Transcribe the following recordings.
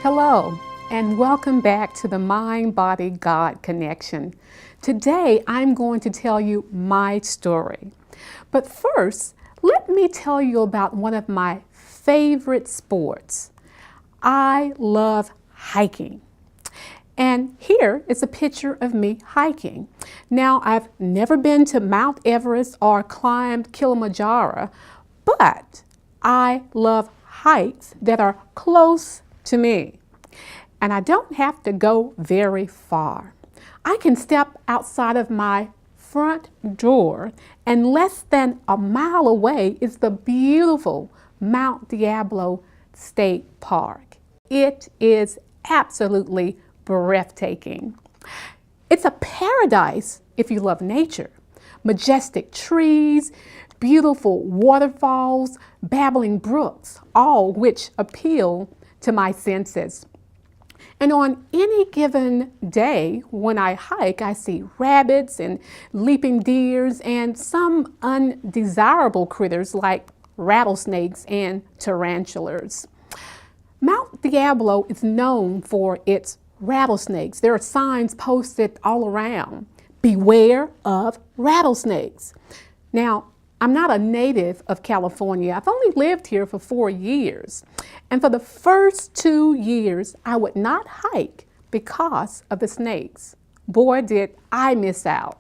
Hello, and welcome back to the Mind-Body-God Connection. Today, I'm going to tell you my story. But first, let me tell you about one of my favorite sports. I love hiking. And here is a picture of me hiking. Now, I've never been to Mount Everest or climbed Kilimanjaro, but I love hikes that are close to me. And I don't have to go very far. I can step outside of my front door, and less than a mile away is the beautiful Mount Diablo State Park. It is absolutely breathtaking. It's a paradise if you love nature. Majestic trees, beautiful waterfalls, babbling brooks, all which appeal to my senses. And on any given day when I hike, I see rabbits and leaping deers and some undesirable critters like rattlesnakes and tarantulas. Mount Diablo is known for its rattlesnakes. There are signs posted all around. Beware of rattlesnakes. Now, I'm not a native of California. I've only lived here for 4 years. And for the first 2 years, I would not hike because of the snakes. Boy, did I miss out.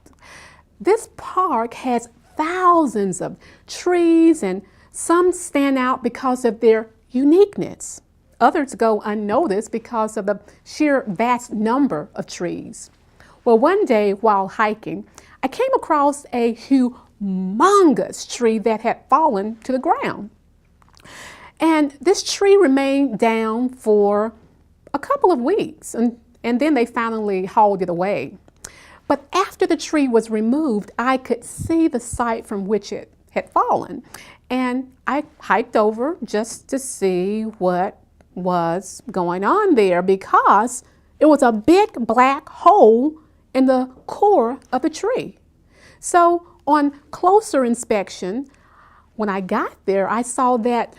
This park has thousands of trees, and some stand out because of their uniqueness. Others go unnoticed because of the sheer vast number of trees. Well, one day while hiking, I came across a humongous tree that had fallen to the ground. And this tree remained down for a couple of weeks, and then they finally hauled it away. But after the tree was removed, I could see the site from which it had fallen. And I hiked over just to see what was going on there, because it was a big black hole in the core of the tree. So on closer inspection, when I got there, I saw that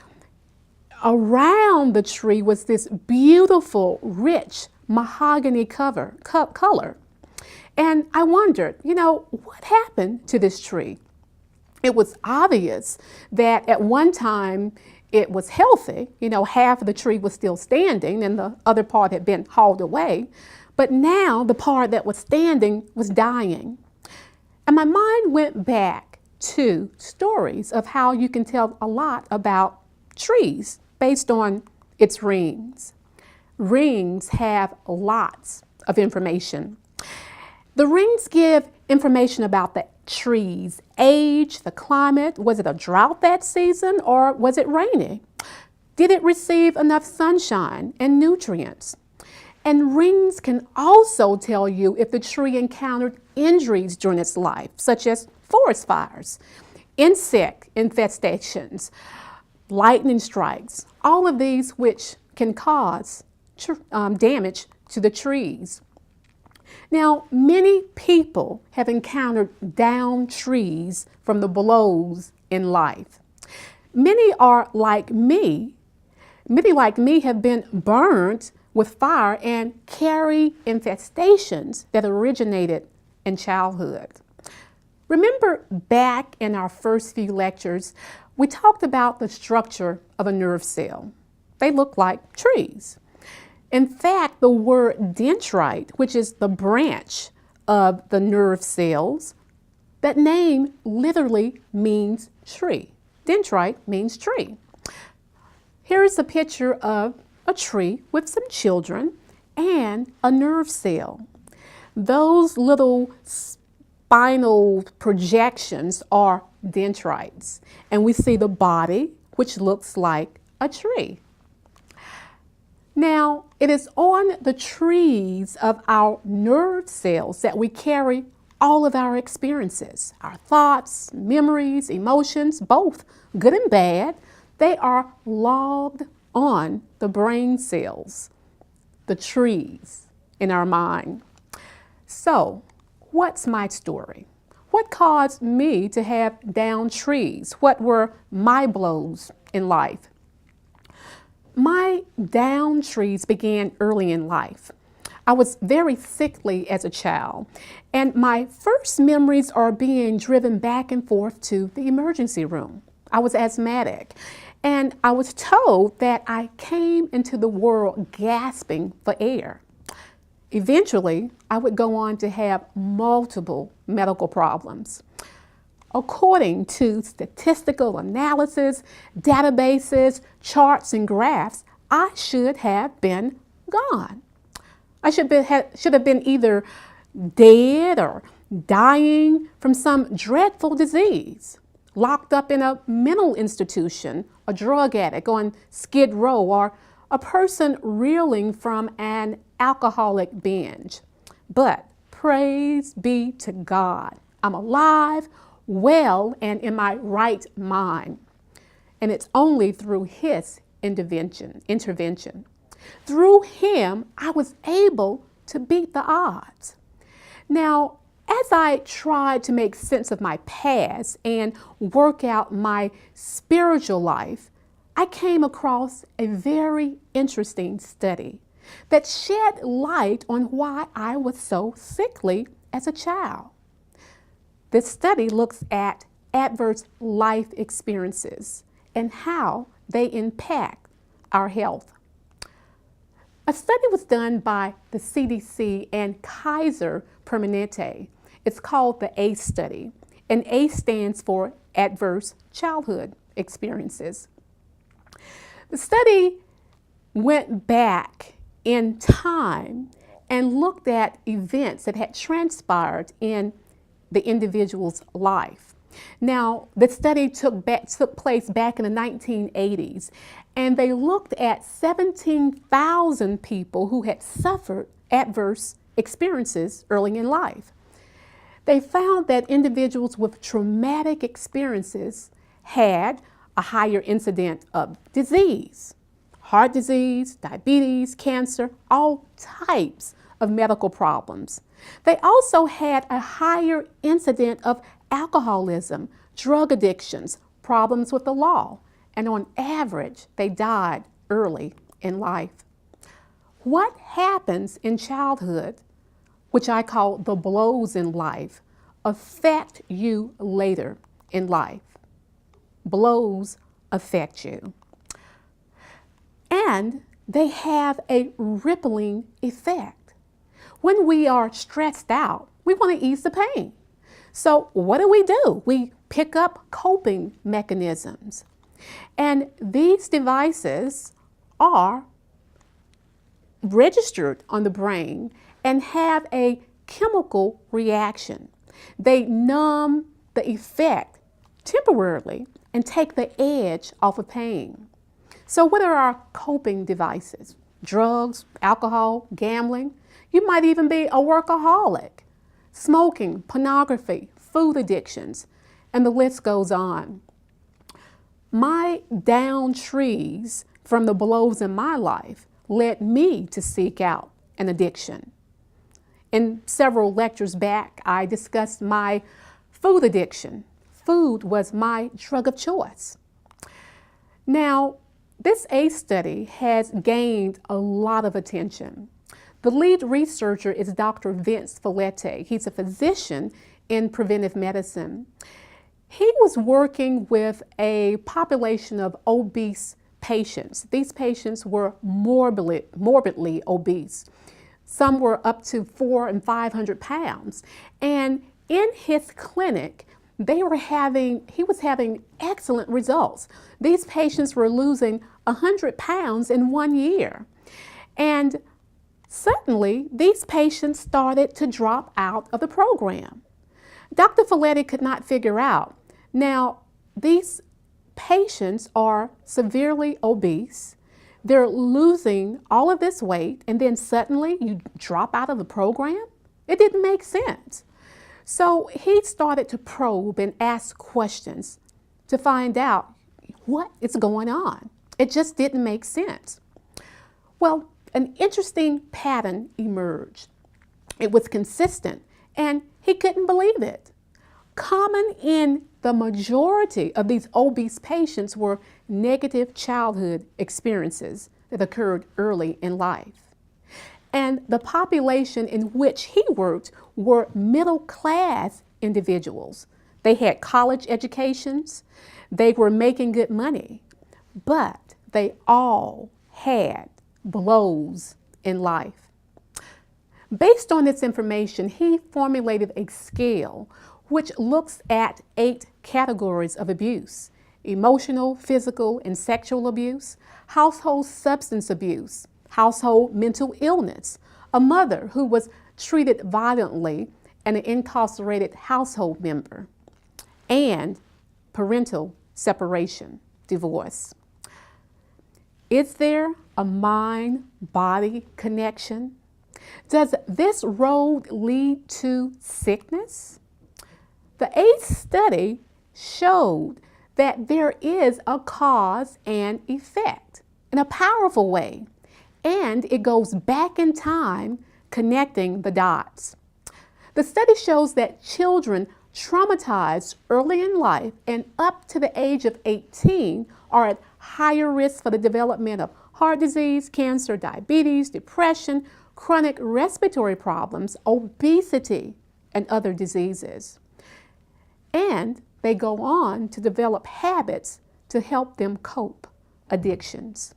around the tree was this beautiful, rich mahogany color. And I wondered, what happened to this tree? It was obvious that at one time it was healthy. Half of the tree was still standing and the other part had been hauled away. But now the part that was standing was dying. And my mind went back to stories of how you can tell a lot about trees based on its rings. Rings have lots of information. The rings give information about the tree's age, the climate. Was it a drought that season, or was it rainy? Did it receive enough sunshine and nutrients? And rings can also tell you if the tree encountered injuries during its life, such as forest fires, insect infestations, lightning strikes, all of these which can cause damage to the trees. Now, many people have encountered downed trees from the blows in life. Many like me have been burned with fire and carry infestations that originated in childhood. Remember back in our first few lectures, we talked about the structure of a nerve cell. They look like trees. In fact, the word dendrite, which is the branch of the nerve cells, that name literally means tree. Dendrite means tree. Here is a picture of a tree with some children and a nerve cell. Those little spinal projections are dendrites, and we see the body, which looks like a tree. Now, it is on the trees of our nerve cells that we carry all of our experiences, our thoughts, memories, emotions, both good and bad. They are logged on the brain cells, the trees in our mind. So, what's my story? What caused me to have down trees? What were my blows in life? My down trees began early in life. I was very sickly as a child, and my first memories are being driven back and forth to the emergency room. I was asthmatic, and I was told that I came into the world gasping for air. Eventually, I would go on to have multiple medical problems. According to statistical analysis, databases, charts, and graphs, I should have been gone. I should have been either dead or dying from some dreadful disease, locked up in a mental institution, a drug addict on Skid Row, or a person reeling from an alcoholic binge. But praise be to God, I'm alive, well, and in my right mind. And it's only through His intervention. Through Him, I was able to beat the odds. Now, as I tried to make sense of my past and work out my spiritual life, I came across a very interesting study that shed light on why I was so sickly as a child. This study looks at adverse life experiences and how they impact our health. A study was done by the CDC and Kaiser Permanente. It's called the ACE study, and ACE stands for Adverse Childhood Experiences. The study went back in time and looked at events that had transpired in the individual's life. Now, the study took place back in the 1980s, and they looked at 17,000 people who had suffered adverse experiences early in life. They found that individuals with traumatic experiences had a higher incidence of disease, heart disease, diabetes, cancer, all types of medical problems. They also had a higher incidence of alcoholism, drug addictions, problems with the law, and on average, they died early in life. What happens in childhood, which I call the blows in life, affect you later in life. Blows affect you. And they have a rippling effect. When we are stressed out, we want to ease the pain. So what do? We pick up coping mechanisms. And these devices are registered on the brain and have a chemical reaction. They numb the effect temporarily and take the edge off of pain. So what are our coping devices? Drugs, alcohol, gambling. You might even be a workaholic. Smoking, pornography, food addictions, and the list goes on. My down trees from the blows in my life led me to seek out an addiction. In several lectures back, I discussed my food addiction. Food was my drug of choice. Now, this ACE study has gained a lot of attention. The lead researcher is Dr. Vince Felitti. He's a physician in preventive medicine. He was working with a population of obese patients. These patients were morbidly obese. Some were up to 400 and 500 pounds. And in his clinic, he was having excellent results. These patients were losing 100 pounds in 1 year. And suddenly, these patients started to drop out of the program. Dr. Felitti could not figure out. Now, these patients are severely obese. They're losing all of this weight, and then suddenly you drop out of the program? It didn't make sense. So he started to probe and ask questions to find out what is going on. It just didn't make sense. Well, an interesting pattern emerged. It was consistent, and he couldn't believe it. Common in the majority of these obese patients were negative childhood experiences that occurred early in life. And the population in which he worked were middle-class individuals. They had college educations, they were making good money, but they all had blows in life. Based on this information, he formulated a scale which looks at 8 categories of abuse: emotional, physical, and sexual abuse, household substance abuse, household mental illness, a mother who was treated violently, and an incarcerated household member, and parental separation, divorce. Is there a mind-body connection? Does this road lead to sickness? The 8th study showed that there is a cause and effect in a powerful way, and it goes back in time, connecting the dots. The study shows that children traumatized early in life and up to the age of 18 are at higher risk for the development of heart disease, cancer, diabetes, depression, chronic respiratory problems, obesity, and other diseases. And they go on to develop habits to help them cope, addictions.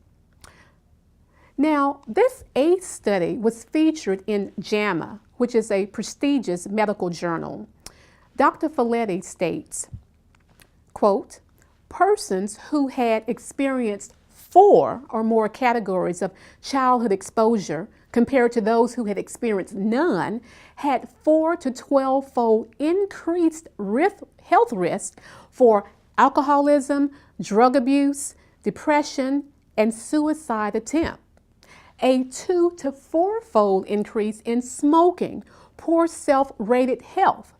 Now, this 8th study was featured in JAMA, which is a prestigious medical journal. Dr. Felitti states, quote, persons who had experienced 4 or more categories of childhood exposure compared to those who had experienced none had 4 to 12-fold increased health risk for alcoholism, drug abuse, depression, and suicide attempt. A 2 to 4-fold increase in smoking, poor self-rated health,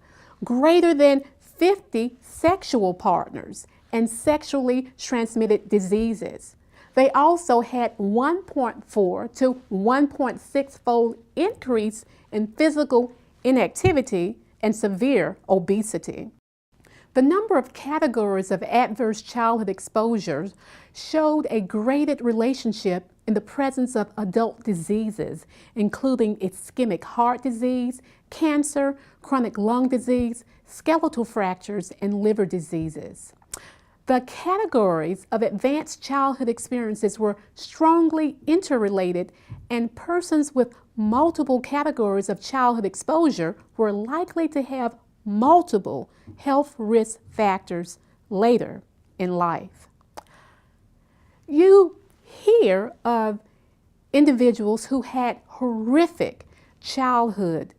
greater than 50 sexual partners, and sexually transmitted diseases. They also had 1.4 to 1.6-fold increase in physical inactivity and severe obesity. The number of categories of adverse childhood exposures showed a graded relationship in the presence of adult diseases, including ischemic heart disease, cancer, chronic lung disease, skeletal fractures, and liver diseases. The categories of advanced childhood experiences were strongly interrelated, and persons with multiple categories of childhood exposure were likely to have multiple health risk factors later in life. You hear of individuals who had horrific childhood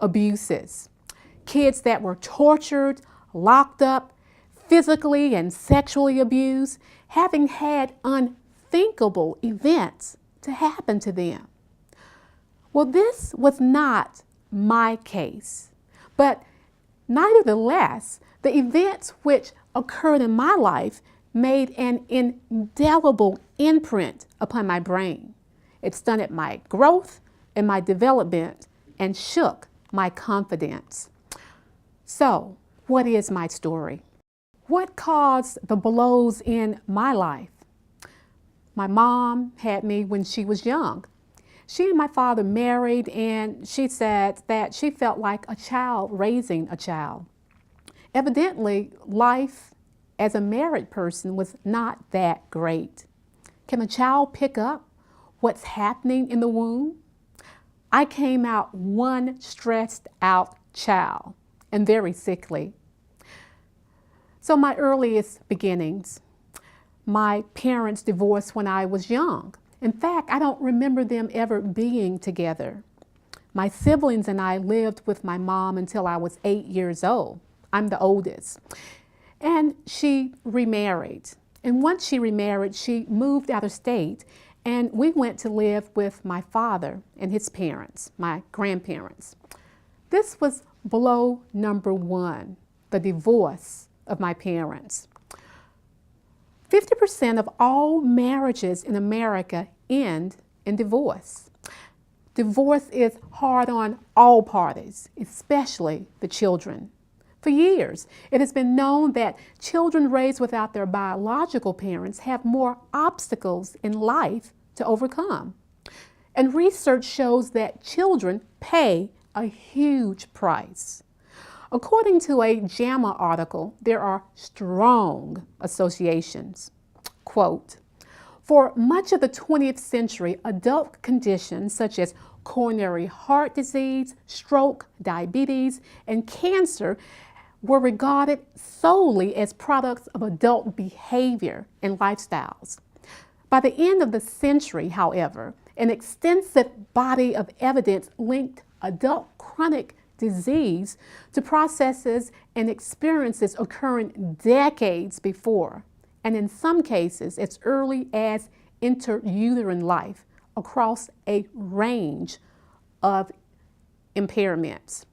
abuses, kids that were tortured, locked up, physically and sexually abused, having had unthinkable events to happen to them. Well, this was not my case, but nevertheless, the events which occurred in my life made an indelible imprint upon my brain. It stunted my growth and my development and shook my confidence. So, what is my story? What caused the blows in my life? My mom had me when she was young. She and my father married, and she said that she felt like a child raising a child. Evidently, life as a married person was not that great. Can a child pick up what's happening in the womb? I came out one stressed out child and very sickly. So my earliest beginnings, my parents divorced when I was young. In fact, I don't remember them ever being together. My siblings and I lived with my mom until I was 8 years old. I'm the oldest. And she remarried. And once she remarried, she moved out of state, and we went to live with my father and his parents, my grandparents. This was blow number 1, the divorce of my parents. 50% of all marriages in America end in divorce. Divorce is hard on all parties, especially the children. For years, it has been known that children raised without their biological parents have more obstacles in life to overcome. And research shows that children pay a huge price. According to a JAMA article, there are strong associations. Quote, for much of the 20th century, adult conditions such as coronary heart disease, stroke, diabetes, and cancer were regarded solely as products of adult behavior and lifestyles. By the end of the century, however, an extensive body of evidence linked adult chronic disease to processes and experiences occurring decades before, and in some cases as early as intrauterine life, across a range of impairments.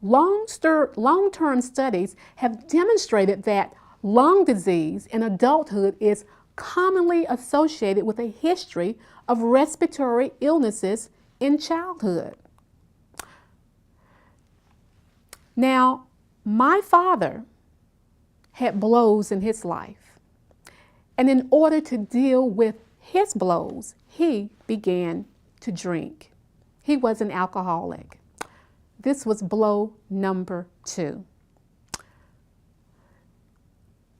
Long-term studies have demonstrated that lung disease in adulthood is commonly associated with a history of respiratory illnesses in childhood. Now, my father had blows in his life, and in order to deal with his blows, he began to drink. He was an alcoholic. This was blow number 2.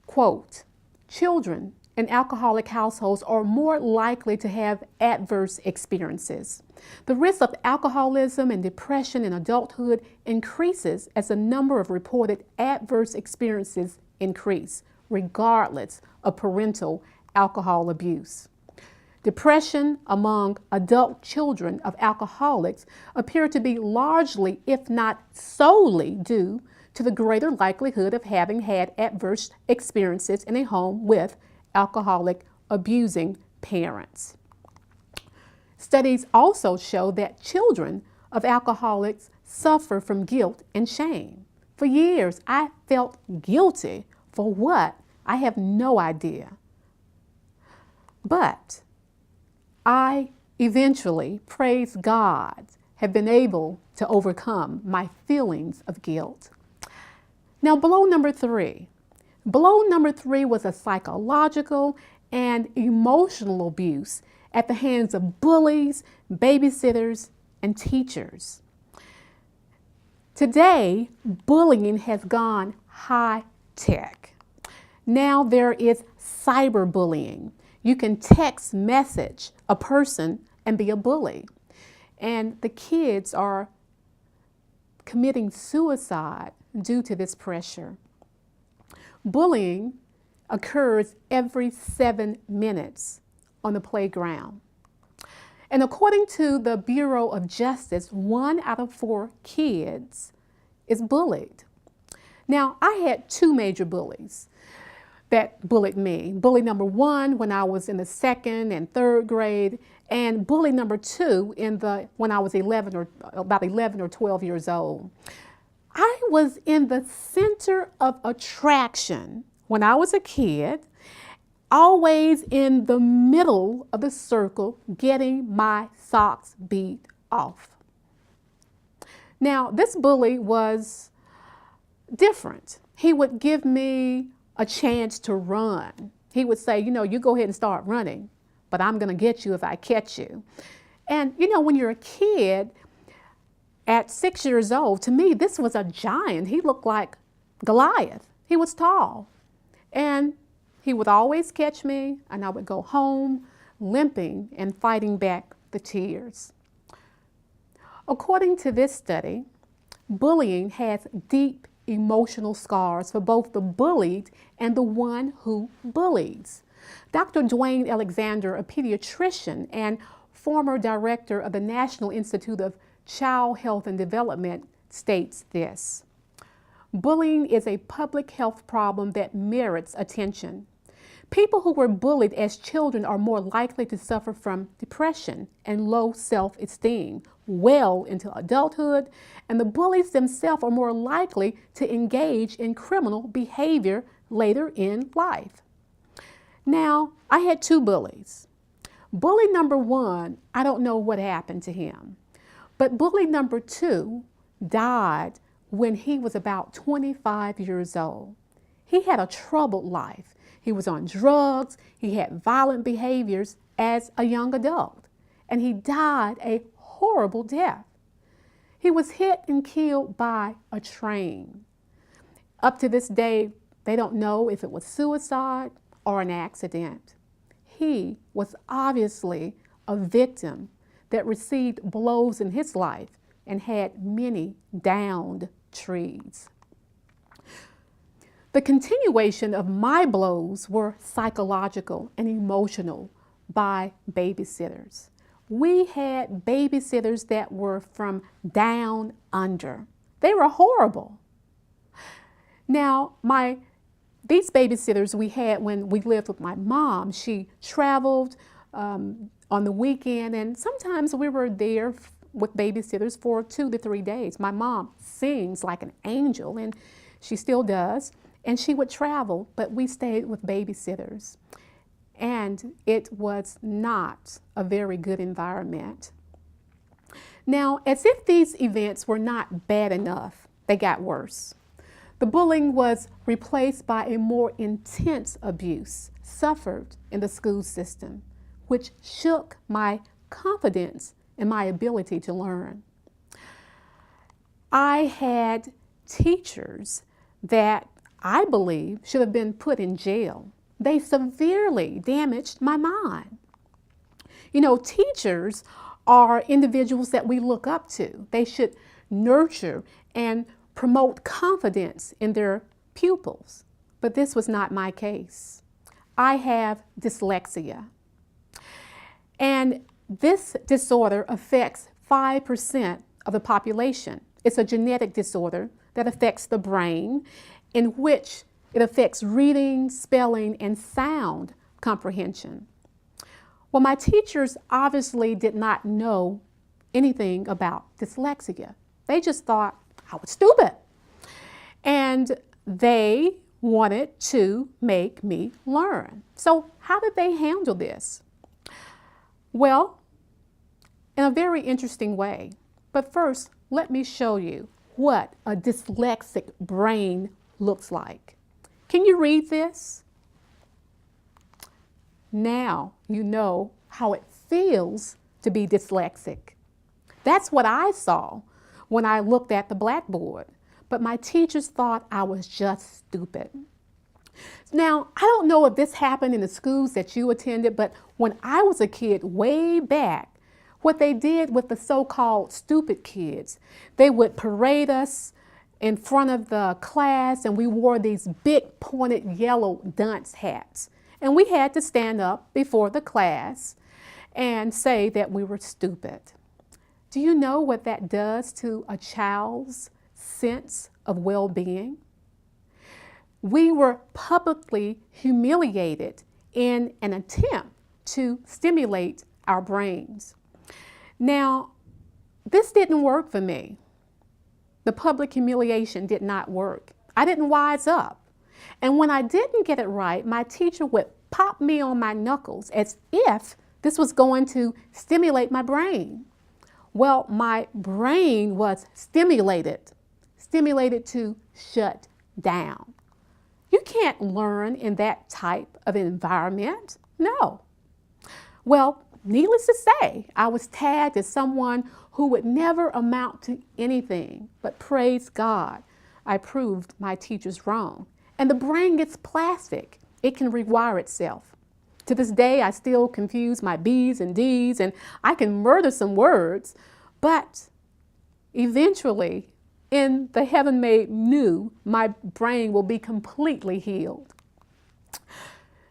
Quote, children in alcoholic households are more likely to have adverse experiences. The risk of alcoholism and depression in adulthood increases as the number of reported adverse experiences increase, regardless of parental alcohol abuse. Depression among adult children of alcoholics appear to be largely, if not solely, due to the greater likelihood of having had adverse experiences in a home with alcoholic abusing parents. Studies also show that children of alcoholics suffer from guilt and shame. For years, I felt guilty for what? I have no idea. But I eventually, praise God, have been able to overcome my feelings of guilt. Now, blow number 3. Blow number 3 was a psychological and emotional abuse at the hands of bullies, babysitters, and teachers. Today, bullying has gone high tech. Now there is cyberbullying. You can text message a person and be a bully. And the kids are committing suicide due to this pressure. Bullying occurs every 7 minutes on the playground. And according to the Bureau of Justice, 1 out of 4 kids is bullied. Now, I had 2 major bullies that bullied me. Bully number 1 when I was in the 2nd and 3rd grade, and bully number 2 when I was about 11 or 12 years old. I was in the center of attraction when I was a kid, always in the middle of the circle, getting my socks beat off. Now, this bully was different. He would give me a chance to run. He would say, you go ahead and start running, but I'm going to get you if I catch you. And, when you're a kid, at 6 years old, to me, this was a giant. He looked like Goliath. He was tall. And he would always catch me, and I would go home limping and fighting back the tears. According to this study, bullying has deep emotional scars for both the bullied and the one who bullies. Dr. Dwayne Alexander, a pediatrician and former director of the National Institute of Child Health and Development, states this: bullying is a public health problem that merits attention. People who were bullied as children are more likely to suffer from depression and low self-esteem well into adulthood, and the bullies themselves are more likely to engage in criminal behavior later in life. Now, I had 2 bullies. Bully number 1, I don't know what happened to him, but bully number 2 died when he was about 25 years old. He had a troubled life. He was on drugs. He had violent behaviors as a young adult, and he died a horrible death. He was hit and killed by a train. Up to this day, they don't know if it was suicide or an accident. He was obviously a victim that received blows in his life and had many downed trees. The continuation of my blows were psychological and emotional by babysitters. We had babysitters that were from down under. They were horrible. Now, these babysitters we had when we lived with my mom, she traveled on the weekend, and sometimes we were there with babysitters for 2 to 3 days. My mom sings like an angel, and she still does, and she would travel, but we stayed with babysitters. And it was not a very good environment. Now, as if these events were not bad enough, they got worse. The bullying was replaced by a more intense abuse suffered in the school system, which shook my confidence in my ability to learn. I had teachers that I believe should have been put in jail. They severely damaged my mind. You know, teachers are individuals that we look up to. They should nurture and promote confidence in their pupils. But this was not my case. I have dyslexia. And this disorder affects 5% of the population. It's a genetic disorder that affects the brain, in which it affects reading, spelling, and sound comprehension. Well, my teachers obviously did not know anything about dyslexia. They just thought I was stupid. And they wanted to make me learn. So how did they handle this? Well, in a very interesting way. But first, let me show you what a dyslexic brain looks like. Can you read this? Now you know how it feels to be dyslexic. That's what I saw when I looked at the blackboard, but my teachers thought I was just stupid. Now, I don't know if this happened in the schools that you attended, but when I was a kid way back, what they did with the so-called stupid kids, they would parade us in front of the class, and we wore these big pointed yellow dunce hats. And we had to stand up before the class and say that we were stupid. Do you know what that does to a child's sense of well-being? We were publicly humiliated in an attempt to stimulate our brains. Now, this didn't work for me. The public humiliation did not work. I didn't wise up. And when I didn't get it right, my teacher would pop me on my knuckles as if this was going to stimulate my brain. Well, my brain was stimulated to shut down. You can't learn in that type of environment. No. Well, needless to say, I was tagged as someone who would never amount to anything, but praise God, I proved my teachers wrong. And the brain gets plastic. It can rewire itself. To this day, I still confuse my B's and D's, and I can murder some words, but eventually, in the heaven made new, my brain will be completely healed.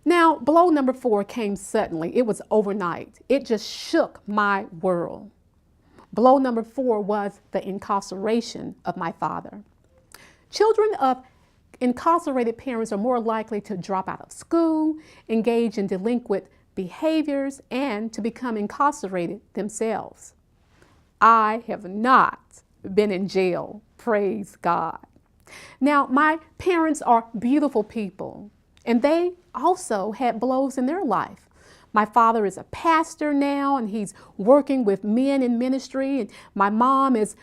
Now, blow number 4 came suddenly. It was overnight. It just shook my world. Blow number 4 was the incarceration of my father. Children of incarcerated parents are more likely to drop out of school, engage in delinquent behaviors, and to become incarcerated themselves. I have not been in jail, praise God. Now, my parents are beautiful people, and they also had blows in their life. My father is a pastor now, and he's working with men in ministry, and my mom is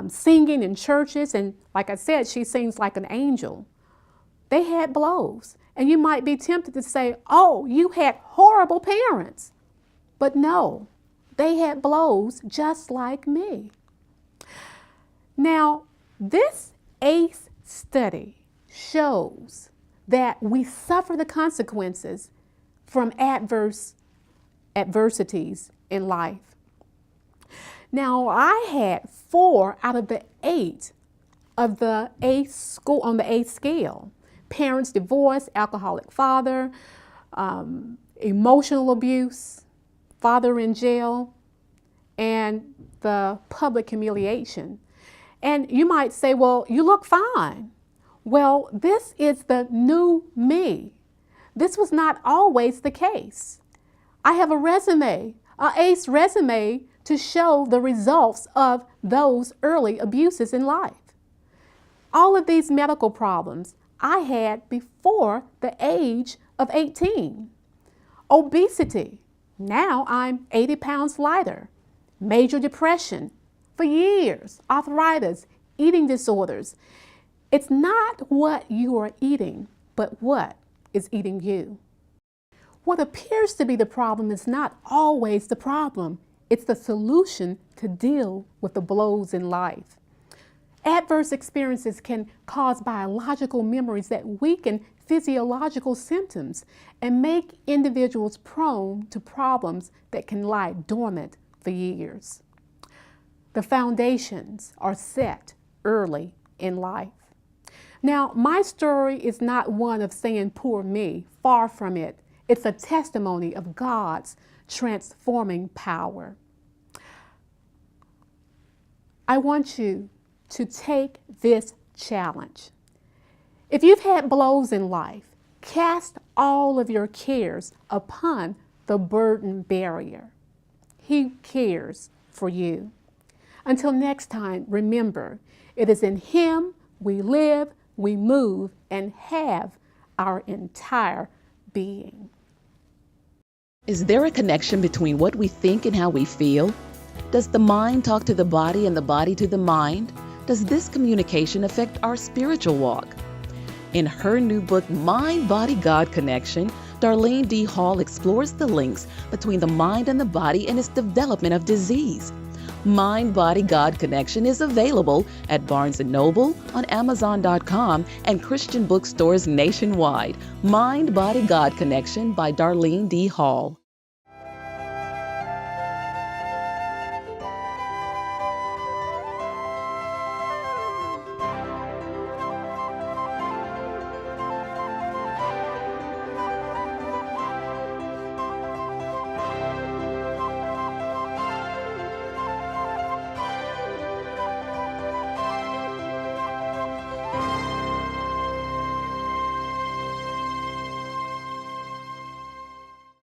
singing in churches, and like I said, she sings like an angel. They had blows. And you might be tempted to say, oh, you had horrible parents. But no, they had blows just like me. Now, this ACE study shows that we suffer the consequences from adversities in life. Now, I had 4 out of the 8 of the ACE score on the ACE scale. Parents divorce, alcoholic father, emotional abuse, father in jail, and the public humiliation. And you might say, well, you look fine. Well, this is the new me. This was not always the case. I have a resume, an ACE resume, to show the results of those early abuses in life. All of these medical problems I had before the age of 18. Obesity, now I'm 80 pounds lighter. Major depression for years, arthritis, eating disorders. It's not what you are eating, but what is eating you. What appears to be the problem is not always the problem. It's the solution to deal with the blows in life. Adverse experiences can cause biological memories that weaken physiological symptoms and make individuals prone to problems that can lie dormant for years. The foundations are set early in life. Now, my story is not one of saying poor me, far from it. It's a testimony of God's transforming power. I want you to take this challenge. If you've had blows in life, cast all of your cares upon the burden bearer. He cares for you. Until next time, remember, it is in Him we live, we move, and have our entire being. Is there a connection between what we think and how we feel? Does the mind talk to the body and the body to the mind? Does this communication affect our spiritual walk? In her new book, Mind, Body, God Connection, Darlene D. Hall explores the links between the mind and the body and its development of disease. Mind, Body, God Connection is available at Barnes & Noble, on Amazon.com, and Christian bookstores nationwide. Mind, Body, God Connection by Darlene D. Hall.